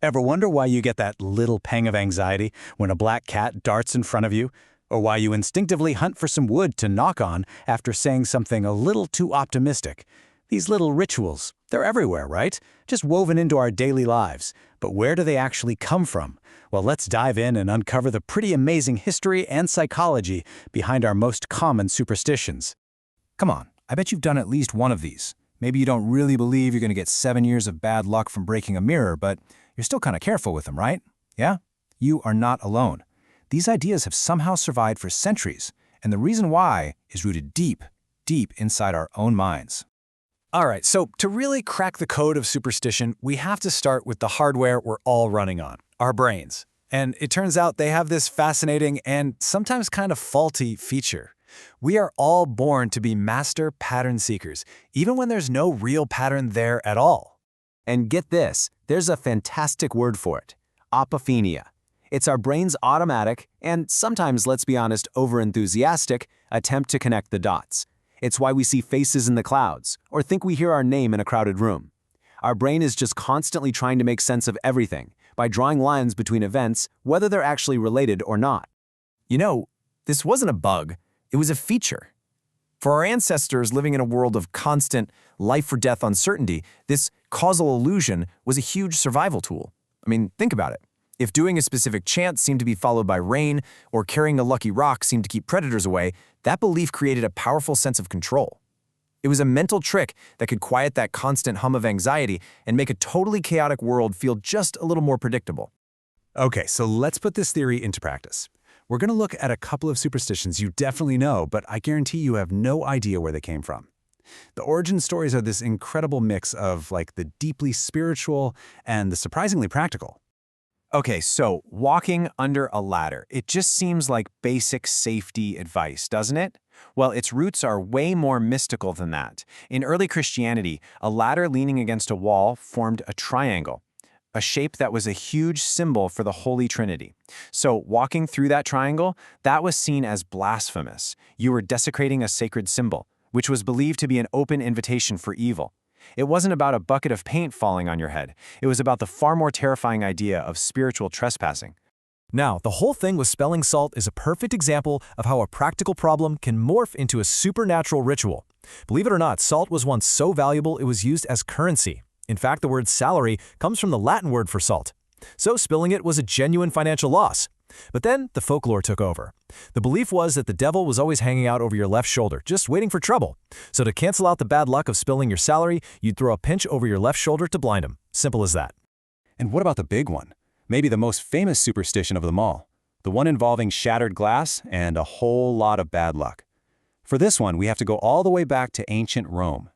Ever wonder why you get that little pang of anxiety when a black cat darts in front of you? Or why you instinctively hunt for some wood to knock on after saying something a little too optimistic? These little rituals, they're everywhere, right? Just woven into our daily lives. But where do they actually come from? Well, let's dive in and uncover the pretty amazing history and psychology behind our most common superstitions. Come on, I bet you've done at least one of these. Maybe you don't really believe you're going to get 7 years of bad luck from breaking a mirror, but you're still kind of careful with them, right? Yeah? You are not alone. These ideas have somehow survived for centuries, and the reason why is rooted deep, deep inside our own minds. All right, so to really crack the code of superstition, we have to start with the hardware we're all running on, our brains. And it turns out they have this fascinating and sometimes kind of faulty feature. We are all born to be master pattern seekers, even when there's no real pattern there at all. And get this, there's a fantastic word for it: apophenia. It's our brain's automatic, and sometimes, let's be honest, over-enthusiastic attempt to connect the dots. It's why we see faces in the clouds, or think we hear our name in a crowded room. Our brain is just constantly trying to make sense of everything by drawing lines between events, whether they're actually related or not. You know, this wasn't a bug, it was a feature. For our ancestors living in a world of constant life-or-death uncertainty, this causal illusion was a huge survival tool. I mean, think about it. If doing a specific chant seemed to be followed by rain, or carrying a lucky rock seemed to keep predators away, that belief created a powerful sense of control. It was a mental trick that could quiet that constant hum of anxiety and make a totally chaotic world feel just a little more predictable. Okay, so let's put this theory into practice. We're going to look at a couple of superstitions you definitely know, but I guarantee you have no idea where they came from. The origin stories are this incredible mix of the deeply spiritual and the surprisingly practical. Okay, so walking under a ladder. It just seems like basic safety advice, doesn't it? Well, its roots are way more mystical than that. In early Christianity, a ladder leaning against a wall formed a triangle, a shape that was a huge symbol for the Holy Trinity. So walking through that triangle, that was seen as blasphemous. You were desecrating a sacred symbol, which was believed to be an open invitation for evil. It wasn't about a bucket of paint falling on your head. It was about the far more terrifying idea of spiritual trespassing. Now, the whole thing with spelling salt is a perfect example of how a practical problem can morph into a supernatural ritual. Believe it or not, salt was once so valuable it was used as currency. In fact, the word salary comes from the Latin word for salt. So spilling it was a genuine financial loss. But then the folklore took over. The belief was that the devil was always hanging out over your left shoulder, just waiting for trouble. So to cancel out the bad luck of spilling your salary, you'd throw a pinch over your left shoulder to blind him. Simple as that. And what about the big one? Maybe the most famous superstition of them all. The one involving shattered glass and a whole lot of bad luck. For this one, we have to go all the way back to ancient Rome.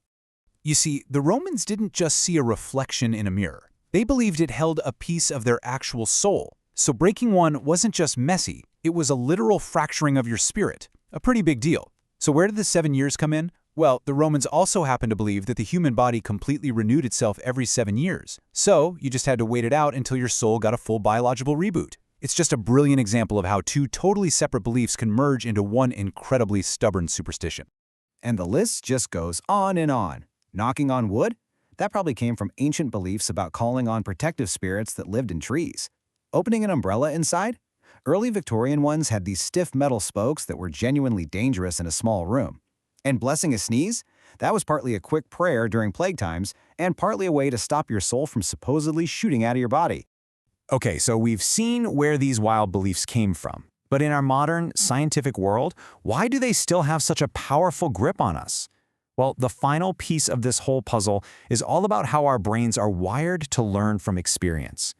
You see, the Romans didn't just see a reflection in a mirror. They believed it held a piece of their actual soul. So breaking one wasn't just messy, it was a literal fracturing of your spirit. A pretty big deal. So where did the 7 years come in? Well, the Romans also happened to believe that the human body completely renewed itself every 7 years. So you just had to wait it out until your soul got a full biological reboot. It's just a brilliant example of how two totally separate beliefs can merge into one incredibly stubborn superstition. And the list just goes on and on. Knocking on wood? That probably came from ancient beliefs about calling on protective spirits that lived in trees. Opening an umbrella inside? Early Victorian ones had these stiff metal spokes that were genuinely dangerous in a small room. And blessing a sneeze? That was partly a quick prayer during plague times and partly a way to stop your soul from supposedly shooting out of your body. Okay, so we've seen where these wild beliefs came from. But in our modern scientific world, why do they still have such a powerful grip on us? Well, the final piece of this whole puzzle is all about how our brains are wired to learn from experience.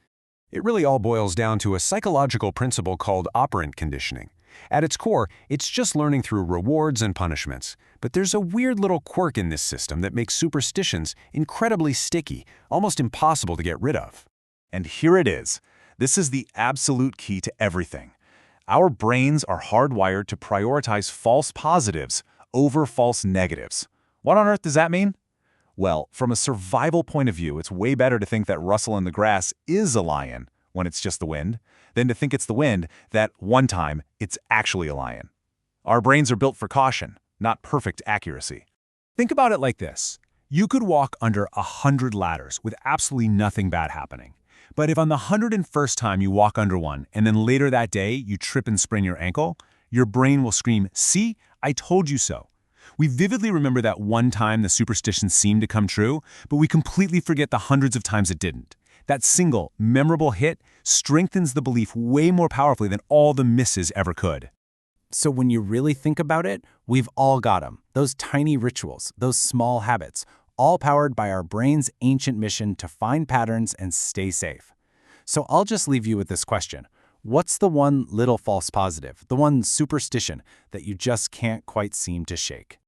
It really all boils down to a psychological principle called operant conditioning. At its core, it's just learning through rewards and punishments. But there's a weird little quirk in this system that makes superstitions incredibly sticky, almost impossible to get rid of. And here it is. This is the absolute key to everything. Our brains are hardwired to prioritize false positives over false negatives. What on earth does that mean? Well, from a survival point of view, it's way better to think that rustle in the grass is a lion when it's just the wind, than to think it's the wind that one time it's actually a lion. Our brains are built for caution, not perfect accuracy. Think about it like this. You could walk under 100 ladders with absolutely nothing bad happening. But if on the 101st time you walk under one, and then later that day you trip and sprain your ankle, your brain will scream, "See, I told you so." We vividly remember that one time the superstition seemed to come true, but we completely forget the hundreds of times it didn't. That single, memorable hit strengthens the belief way more powerfully than all the misses ever could. So when you really think about it, we've all got them. Those tiny rituals, those small habits, all powered by our brain's ancient mission to find patterns and stay safe. So I'll just leave you with this question. What's the one little false positive, the one superstition that you just can't quite seem to shake?